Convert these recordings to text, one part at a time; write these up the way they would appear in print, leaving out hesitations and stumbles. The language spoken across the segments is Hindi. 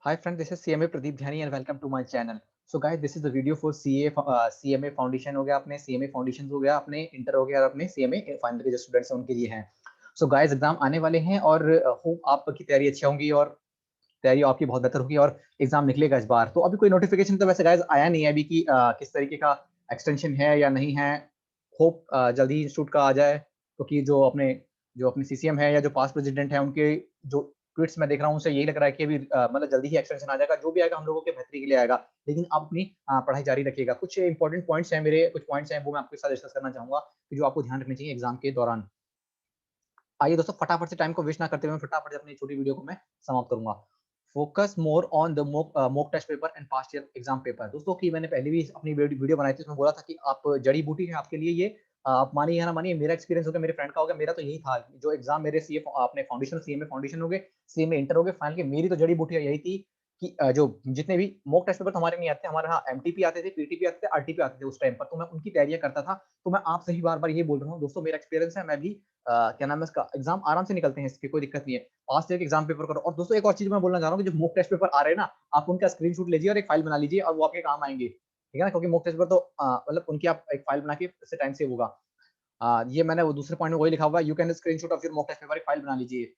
Hi friend, this is CMA Pradeep Dhani and welcome to my channel. So guys, this is the video for CMA foundation हो गया, अपने CMA फाउंडेशन हो गया, अपने इंटर हो गया और अपने CMA फाइनल के जो स्टूडेंट्स हैं उनके लिए हैं. So guys, एग्जाम आने वाले हैं और होप आपकी तैयारी अच्छी होंगी और तैयारी आपकी बहुत बेहतर होगी और एग्जाम निकलेगा इस बार. तो अभी कोई नोटिफिकेशन तो वैसे गाइस आया नहीं है अभी कि किस तरीके का एक्सटेंशन है या नहीं है. होप जल्दी ही इंस्टीट्यूट का आ जाए, क्योंकि जो अपने सीसीएम है या जो पास्ट प्रेसिडेंट है उनके जो ट्वीट्स मैं देख रहा हूँ उनसे यही लग रहा है कि अभी मतलब जल्दी ही एक्सटेंशन आ जाएगा. जो भी आएगा हम लोगों के बेहतरी के लिए आएगा, लेकिन आप अपनी पढ़ाई जारी रखिएगा. कुछ इंपॉर्टेंट पॉइंट्स हैं, मेरे कुछ पॉइंट्स हैं वो मैं आपके साथ डिस्कस करना चाहूंगा कि जो आपको ध्यान रखने चाहिए एग्जाम के दौरान. आइए दोस्तों, फटाफट से टाइम को वेस्ट ना करते हुए फटाफट से अपनी छोटी वीडियो को मैं समाप्त करूंगा. Focus more on the mock test paper and past year exam paper. दोस्तों की मैंने पहले भी अपनी वीडियो बनाई थी, उसमें बोला था कि आप जड़ी बूटी है आपके लिए ये. आप मानिए या ना मानिए, मेरा एक्सपीरियंस हो गया, मेरे फ्रेंड का हो गया, मेरा तो यही था. जो एग्जाम मेरे सीए अपने फाउंडेशन सीएमए फाउंडेशन हो गए, सीएमए इंटर हो गए, फाइनल की मेरी तो जड़ी बूटी यही थी कि जो जितने भी मॉक टेस्ट पेपर हमारे नहीं आते, हमारे यहाँ एमटीपी आते थे, पीटीपी आते थे, आरटीपी आते थे उस टाइम पर, तो मैं उनकी तैयारियां करता था. तो मैं आपसे ही बार बार ये बोल रहा हूँ दोस्तों, मेरा एक्सपीरियंस है, मैं भी क्या नाम है इसका, एग्जाम आराम से निकलते हैं, इसकी कोई दिक्कत नहीं है. पास एक एग्जाम पेपर करो. और दोस्तों एक और चीज मैं बोलना चाह रहा हूँ कि जो मॉक टेस्ट पेपर आ रहे हैं ना, आप उनका स्क्रीनशॉट लीजिए और एक फाइल बना लीजिए और वो आपके काम आएंगे, ठीक है ना. क्योंकि मॉक टेस्ट पेपर तो मतलब उनकी आप एक फाइल बना के इससे टाइम सेव होगा. ये मैंने वो दूसरे पॉइंट में वही लिखा हुआ है, you can screenshot of your mock test paper, एक फाइल बना लीजिए.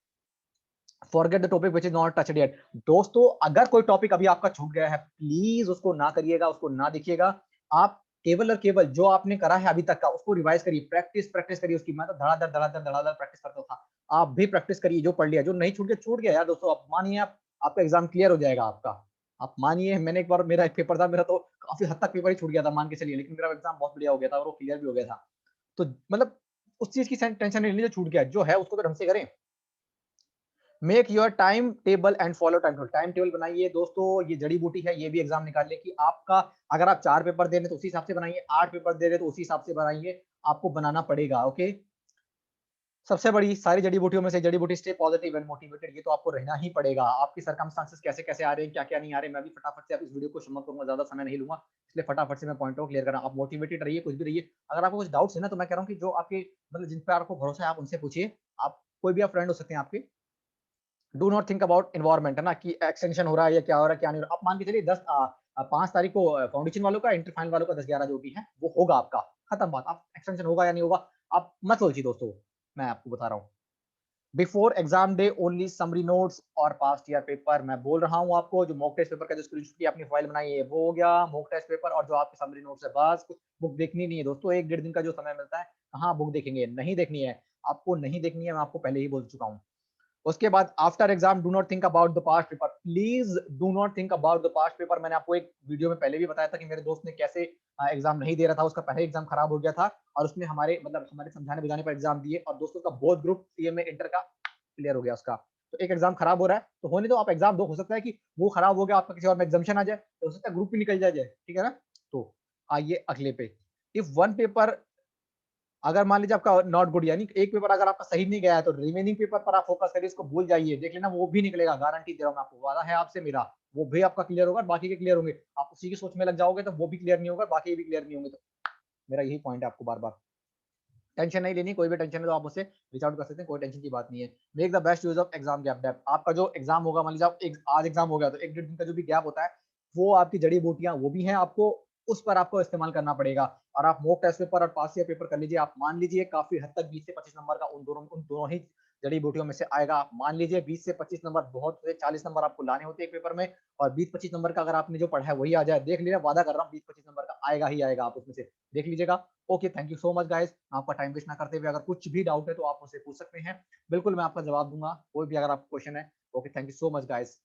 Forget the topic which is not touched yet. दोस्तों अगर कोई टॉपिक अभी आपका छूट गया है, प्लीज उसको ना करिएगा, उसको ना देखिएगा. आप केवल और केवल जो आपने करा है अभी तक का उसको रिवाइज करिए, प्रैक्टिस प्रैक्टिस करिए उसकी. मैं तो धड़ाधड़ धड़ाधड़ धड़ाधड़ प्रैक्टिस करता था. आप भी प्रैक्टिस करिए. जो पढ़ लिया, जो नहीं छूट गया यार दोस्तों, आप मानिए आप आपका एग्जाम क्लियर हो जाएगा आपका. आप मानिए, मैंने एक बार, मेरा एक पेपर था, मेरा तो काफी हद तक पेपर ही छूट गया था मान के चलिए, लेकिन मेरा एग्जाम बहुत बढ़िया हो गया था और वो क्लियर भी हो गया था. तो मतलब उस चीज की टेंशन नहीं लेनी जो छूट गया, जो है उसको तो ढंग से करें. Make your time table and follow time table. Time table बनाइए दोस्तों, ये जड़ी बूटी है. ये भी एग्जाम निकाल ले कि आपका, अगर आप 4 पेपर दे रहे तो उसी हिसाब से बनाइए, 8 पेपर दे रहे तो उसी हिसाब से बनाइए. आपको बनाना पड़ेगा. ओके. सबसे बड़ी सारी जड़ी बूटियों में से जड़ी बूटी, स्टे पॉजिटिव एंड मोटिवेटेड. ये तो आपको रहना ही पड़ेगा. आपकी सर्कमस्टांसेस कैसे कैसे आ रहे हैं, क्या क्या नहीं आ रहे, मैं भी फटाफट से आप इस वीडियो को समाप्त करूंगा, ज्यादा समय नहीं लूंगा, इसलिए फटाफट से मैं पॉइंट को क्लियर करा. आप मोटिवेटेड रहिए, कुछ भी रहिए. अगर आपको कुछ डाउट्स है ना, तो मैं कह रहा हूँ कि जो आपके मतलब जिन पे आपको भरोसा है आप उनसे पूछिए. आप कोई भी आप फ्रेंड हो सकते हैं आपके. Do not think about environment, है ना, कि एक्सटेंशन हो रहा है या क्या हो रहा है क्या नहीं हो रहा. आप मान के चलिए 5 तारीख को फाउंडेशन वालों का, इंटर फाइनल वालों का 10-11 जो भी है वो होगा आपका. खत्म बात. आप एक्सटेंशन होगा या नहीं होगा आप मत सोचिए दोस्तों, मैं आपको बता रहा हूँ. Before exam day only summary notes और पास्ट ईयर पेपर. मैं बोल रहा हूँ आपको, जो मॉक टेस्ट पेपर का जो स्क्रीनशॉट की अपनी फाइल बनाई है वो हो गया, मॉक टेस्ट पेपर और जो आपके समरी नोट्स है, बस कुछ बुक देखनी नहीं है दोस्तों. 1-1.5 दिन का जो समय मिलता है, कहाँ बुक देखेंगे, नहीं देखनी है. आपको नहीं देखनी है, मैं आपको पहले ही बोल चुका हूँ. उसके बाद after exam do not think about the past paper. Please do not think about the past paper. मैंने आपको एक वीडियो में पहले भी बताया था कि मेरे दोस्त ने कैसे एग्जाम नहीं दे रहा था, उसका पहले एग्जाम खराब हो गया था और उसने हमारे समझाने बुझाने पर एग्जाम दिए और दोस्तों का बहुत ग्रुप सीएमए इंटर का क्लियर हो गया उसका. तो एक एग्जाम खराब हो रहा है तो होने दो, आप एग्जाम दो. हो सकता है कि वो खराब हो गया, आपका किसी और में एग्जामेशन आ जाए, तो हो सकता है ग्रुप भी निकल जाए, ठीक है ना. तो आइए अगले पे. इफ वन पेपर, अगर मान लीजिए आपका नॉट गुड, यानी एक पेपर अगर आपका सही नहीं गया है, तो रिमेनिंग पेपर पर आप फोकस करिए, इसको भूल जाइए. देख लेना वो भी निकलेगा, गारंटी दे रहा हूं मैं आपको, वादा है आपसे मेरा. वो भी आपका क्लियर होगा, बाकी के क्लियर होंगे. आप उसी की सोच में लग जाओगे तो वो भी क्लियर नहीं होगा, बाकी भी क्लियर नहीं होंगे. तो मेरा यही पॉइंट है आपको बार बार. टेंशन नहीं लेनी, कोई भी टेंशन है तो आप उससे रीच आउट कर सकते हैं, कोई टेंशन की बात नहीं है. Make the best use of exam gap. डेप आपका जो एग्जाम होगा, मान लीजिए आप आज एग्जाम हो गया तो 1-1.5 दिन का जो भी गैप होता है, वो आपकी जड़ी बूटियां वो भी हैं, आपको उस पर आपको इस्तेमाल करना पड़ेगा. और आप मॉक टेस्ट पेपर और पास ईयर पेपर कर लीजिए. आप मान लीजिए काफी हद तक 20 से 25 नंबर का उन दोनों ही जड़ी बूटियों में से आएगा. आप मान लीजिए 20 से 25 नंबर, बहुत से 40 नंबर आपको लाने होते हैं एक पेपर में, और 20-25 नंबर का अगर आपने जो पढ़ा है वही आ जाए, देख लीजिए, वादा कर रहा हूँ 20-25 नंबर का आएगा ही आएगा, आप उसमें से देख लीजिएगा. Okay, thank you so much guys. आपका टाइम वेस्ट ना करते हुए, अगर कुछ भी डाउट है तो आप मुझसे पूछ सकते हैं, बिल्कुल मैं आपका जवाब दूंगा, कोई भी अगर आपको क्वेश्चन है. Okay, thank you so much guys.